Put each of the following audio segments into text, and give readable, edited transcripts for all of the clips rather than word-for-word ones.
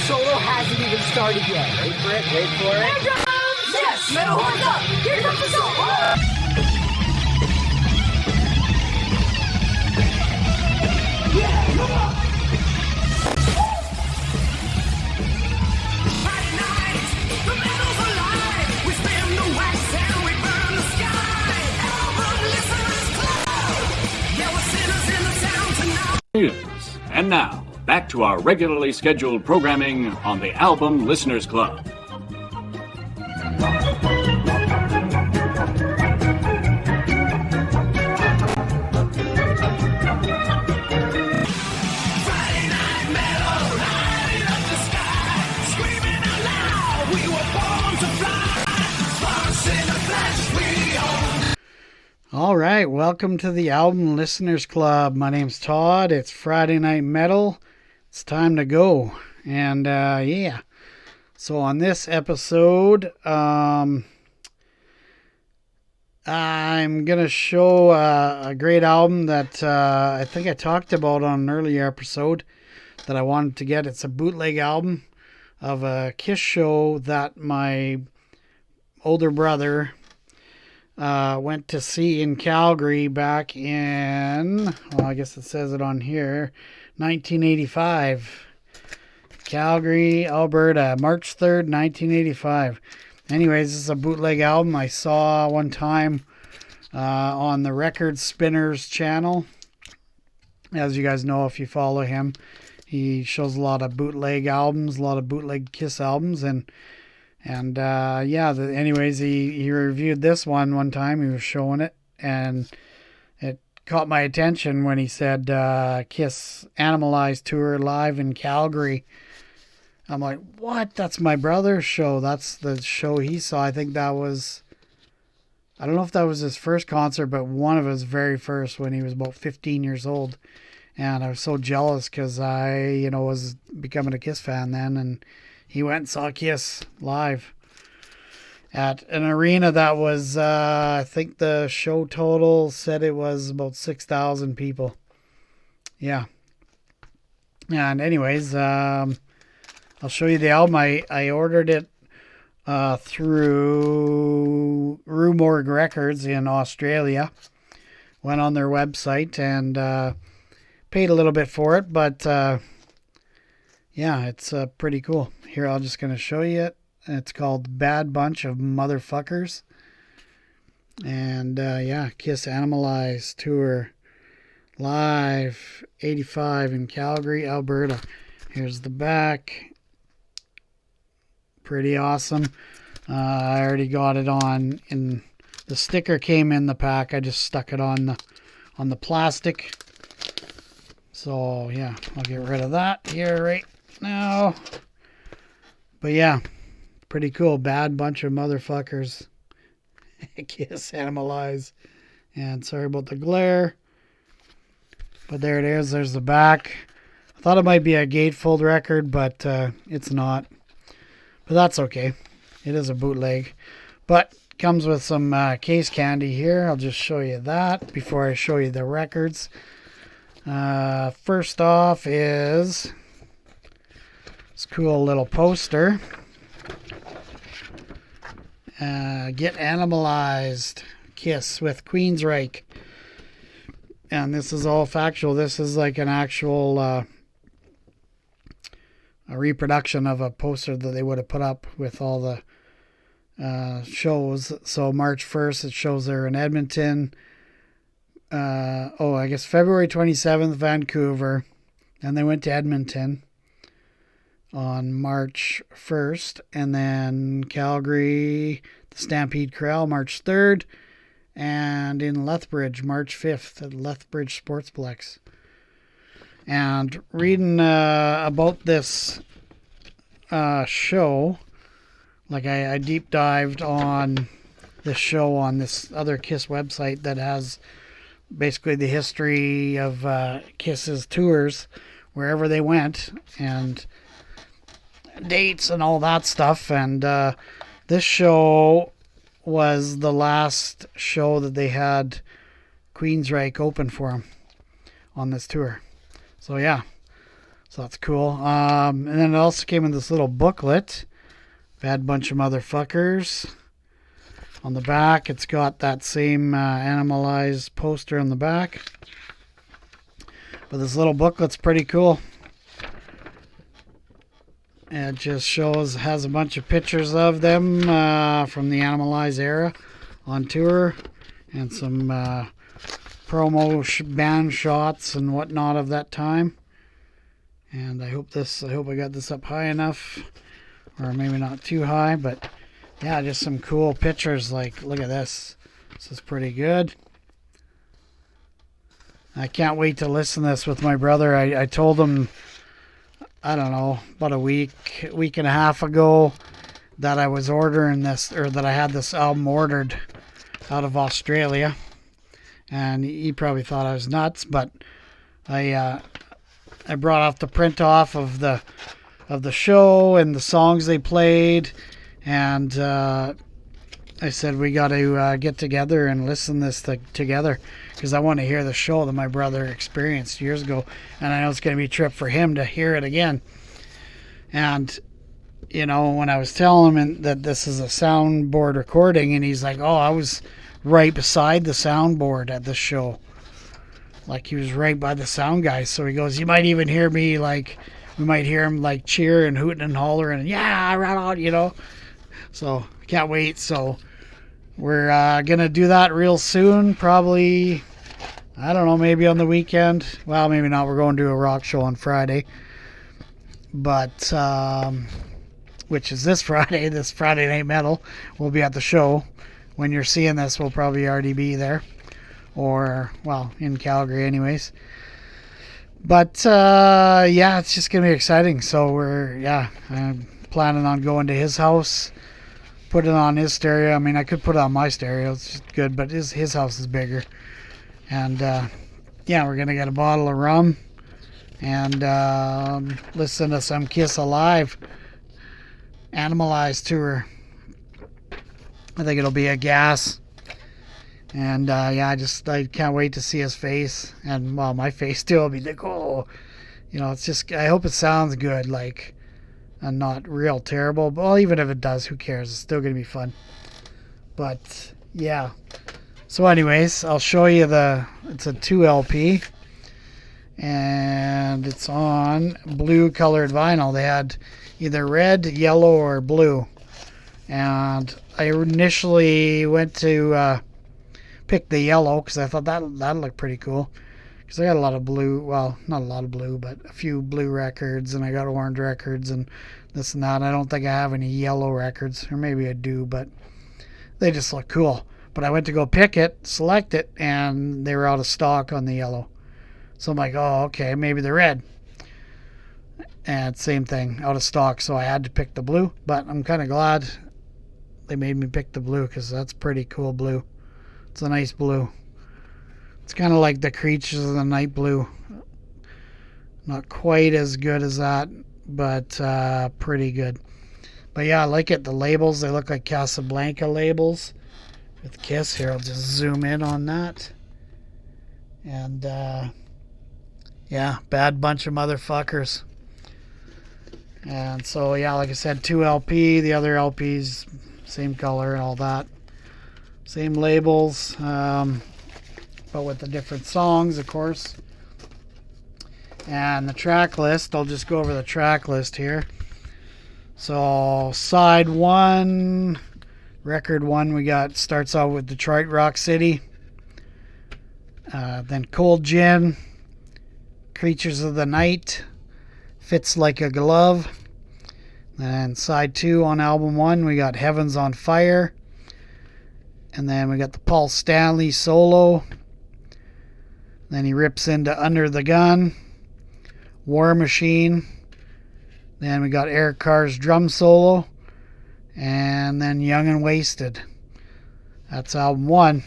solo hasn't even started yet. Wait for it, wait for it. Air drums! Yes! Metal horns up! Here comes the solo! Yeah, come on! Friday night, the metal's alive. We spin the wax and we burn the sky. Album listeners club. Yeah, we're sinners in the town tonight. News. And now, back to our regularly scheduled programming on the Album Listeners Club. Friday night metal, lighting up the sky. Screaming out loud, we were born to fly. Sparks in the flash, we own. All right, welcome to the Album Listeners Club. My name's Todd. It's Friday Night Metal. It's time to go. And yeah, so on this episode, I'm going to show a great album that I think I talked about on an earlier episode that I wanted to get. It's a bootleg album of a Kiss show that my older brother went to see in Calgary back in, well, I guess it says it on here, 1985. Calgary, Alberta, March 3rd, 1985. Anyways, this is a bootleg album I saw one time on the Record Spinners channel. As you guys know, if you follow him, he shows a lot of bootleg albums, a lot of bootleg Kiss albums, and yeah, anyways, he reviewed this one time. He was showing it, and it caught my attention when he said Kiss Animalized tour live in Calgary. I'm like, what? That's my brother's show. That's the show he saw. I think that was, I don't know if that was his first concert, but one of his very first when he was about 15 years old. And I was so jealous because I, was becoming a Kiss fan then, and he went and saw Kiss live at an arena that was, I think the show total said it was about 6,000 people. Yeah. And anyways, I'll show you the album. I ordered it through Rue Morgue Records in Australia. Went on their website and paid a little bit for it, but yeah, it's pretty cool. Here, I'm just going to show you it. It's called Bad Bunch of Motherfuckers. And yeah, Kiss Animalized tour live 85 in Calgary, Alberta. Here's the back. Pretty awesome. I already got it on, and the sticker came in the pack. I just stuck it on the plastic. So yeah, I'll get rid of that here right now. But yeah, pretty cool. Bad Bunch of Motherfuckers. Kiss Animalize. And sorry about the glare. But there it is. There's the back. I thought it might be a gatefold record, but it's not. But that's okay. It is a bootleg. But comes with some case candy here. I'll just show you that before I show you the records. First off is this cool little poster. Get Animalized Kiss with Queensryche. And this is all factual. This is like an actual a reproduction of a poster that they would have put up with all the shows. So March 1st, it shows they're in Edmonton. I guess February 27th, Vancouver. And they went to Edmonton on March 1st. And then Calgary, the Stampede Corral, March 3rd. And in Lethbridge, March 5th at Lethbridge Sportsplex. And reading about this show, like I deep dived on this show on this other Kiss website that has basically the history of Kiss's tours, wherever they went, and dates and all that stuff. And this show was the last show that they had Queensryche open for them on this tour. So yeah, So that's cool. And then it also came in this little booklet. Bad Bunch of Motherfuckers. On the back, it's got that same Animalized poster on the back. But this little booklet's pretty cool. It just has a bunch of pictures of them from the Animalized era on tour, and some promo band shots and whatnot of that time. And I hope I got this up high enough, or maybe not too high, but yeah, just some cool pictures. Like, look at this. This is pretty good. I can't wait to listen to this with my brother. I told him, I don't know, about a week and a half ago, that I was ordering this, or that I had this album ordered out of Australia. And he probably thought I was nuts, but I brought off the print off of the show and the songs they played, and I said we got to get together and listen this together, because I want to hear the show that my brother experienced years ago, and I know it's going to be a trip for him to hear it again. And you know, when I was telling him that this is a soundboard recording, and he's like, "Oh, I was right beside the soundboard at this show." Like, he was right by the sound guy. So he goes, "You might even hear me, like, we might hear him like cheer and hooting and hollering, and yeah, right, you know." So can't wait. So we're gonna do that real soon. Probably, I don't know, maybe on the weekend. Well, maybe not. We're going to do a rock show on Friday, but which is this Friday. This Friday Night Metal. We'll be at the show. When you're seeing this, we'll probably already be there, or, well, in Calgary anyways. But yeah, it's just gonna be exciting. So I'm planning on going to his house, put it on his stereo. I mean, I could put it on my stereo, it's just good, but his house is bigger. And yeah, we're gonna get a bottle of rum and listen to some Kiss Alive Animalized tour. I think it'll be a gas. And yeah, I can't wait to see his face, and well, my face too. I'll be like, oh, you know, it's just, I hope it sounds good, like, and not real terrible. But, well, even if it does, who cares? It's still gonna be fun. But yeah. So anyways, I'll show you it's a 2 LP, and it's on blue colored vinyl. They had either red, yellow, or blue. And I initially went to pick the yellow, because I thought that looked pretty cool, because I got a lot of blue, well, not a lot of blue, but a few blue records, and I got orange records and this and that. I don't think I have any yellow records, or maybe I do, but they just look cool. But I went to go pick it, select it, and they were out of stock on the yellow. So I'm like, oh, okay, maybe the red. And same thing, out of stock, so I had to pick the blue. But I'm kind of glad they made me pick the blue, because that's pretty cool blue. It's a nice blue. It's kind of like the Creatures of the Night blue. Not quite as good as that, but pretty good. But yeah, I like it. The labels, they look like Casablanca labels with Kiss. Here, I'll just zoom in on that. And yeah, Bad Bunch of Motherfuckers. And so yeah, like I said, 2 LP. The other LP's same color and all that. Same labels, but with the different songs, of course. And the track list, I'll just go over the track list here. So side 1, record 1, we got, starts out with Detroit Rock City. Then Cold Gin, Creatures of the Night, Fits Like a Glove. And side 2 on album 1, we got Heaven's on Fire. And then we got the Paul Stanley solo. Then he rips into Under the Gun, War Machine. Then we got Eric Carr's drum solo. And then Young and Wasted. That's album 1.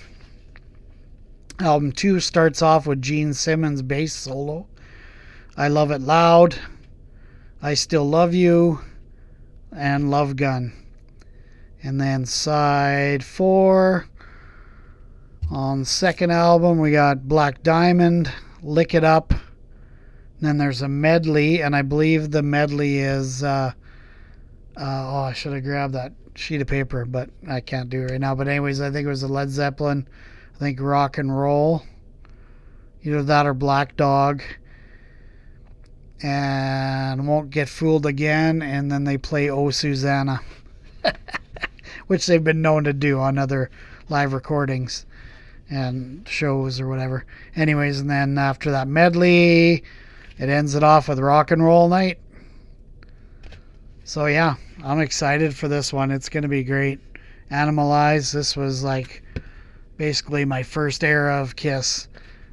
Album 2 starts off with Gene Simmons' bass solo. I Love It Loud, I Still Love You, and Love Gun. And then side 4, on the second album, we got Black Diamond, Lick It Up, And then there's a medley, and I believe the medley is I should have grabbed that sheet of paper, but I can't do it right now. But anyways, I think it was a Led Zeppelin. I think Rock and Roll. Either that or Black Dog. And Won't Get Fooled Again. And then they play Oh Susanna. Which they've been known to do on other live recordings and shows or whatever. Anyways, and then after that medley, it ends it off with Rock and Roll Night. So yeah, I'm excited for this one. It's going to be great. Animalize. This was like basically my first era of Kiss.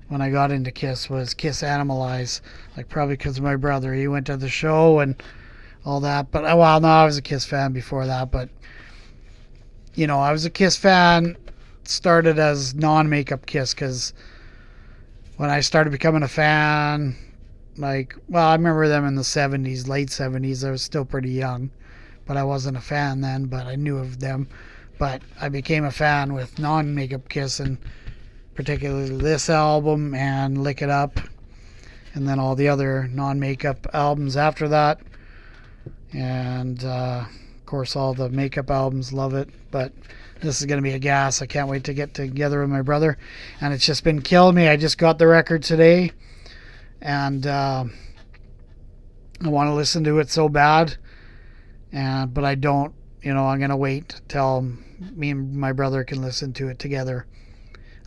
When I got into Kiss was Kiss Animalize. Like probably because of my brother. He went to the show and all that. But well, no, I was a Kiss fan before that. But you know, I was a Kiss fan. Started as non-makeup Kiss because when I started becoming a fan, like, well, I remember them in the 70s, late 70s. I was still pretty young, but I wasn't a fan then, but I knew of them. But I became a fan with non-makeup Kiss, and particularly this album and Lick It Up, and then all the other non-makeup albums after that. And, of course, all the makeup albums, love it. But this is going to be a gas. I can't wait to get together with my brother. And it's just been killing me. I just got the record today. And I want to listen to it so bad, but I don't. You know, I'm gonna wait till me and my brother can listen to it together.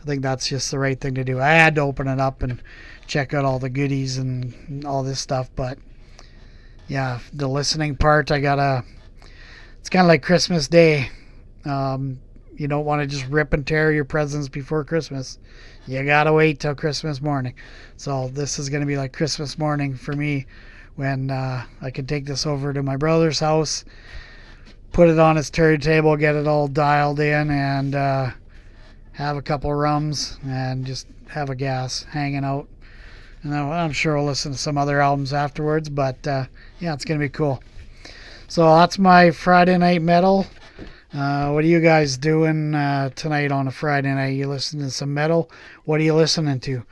I think that's just the right thing to do. I had to open it up and check out all the goodies and all this stuff, but yeah, the listening part, it's kind of like Christmas Day. You don't want to just rip and tear your presents before Christmas. You gotta wait till Christmas morning. So this is gonna be like Christmas morning for me, when I can take this over to my brother's house, put it on his turntable, get it all dialed in, and have a couple rums and just have a gas hanging out. And I'm sure we'll listen to some other albums afterwards, but yeah, it's gonna be cool. So that's my Friday night metal. What are you guys doing tonight on a Friday night? You listening to some metal? What are you listening to?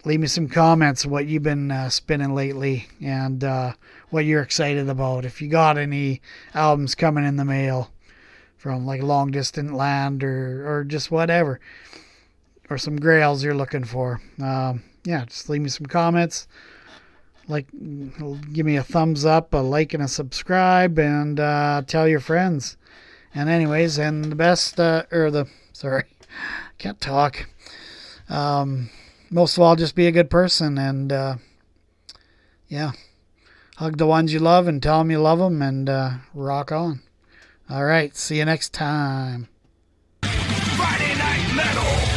Leave me some comments what you've been spinning lately, and what you're excited about. If you got any albums coming in the mail from like Long Distant Land or just whatever, or some grails you're looking for. Yeah, just leave me some comments. Like, give me a thumbs up, a like, and a subscribe, and tell your friends. And anyways, and the best, can't talk. Most of all, just be a good person, and yeah, hug the ones you love and tell them you love them, and rock on. All right, see you next time. Friday Night Metal.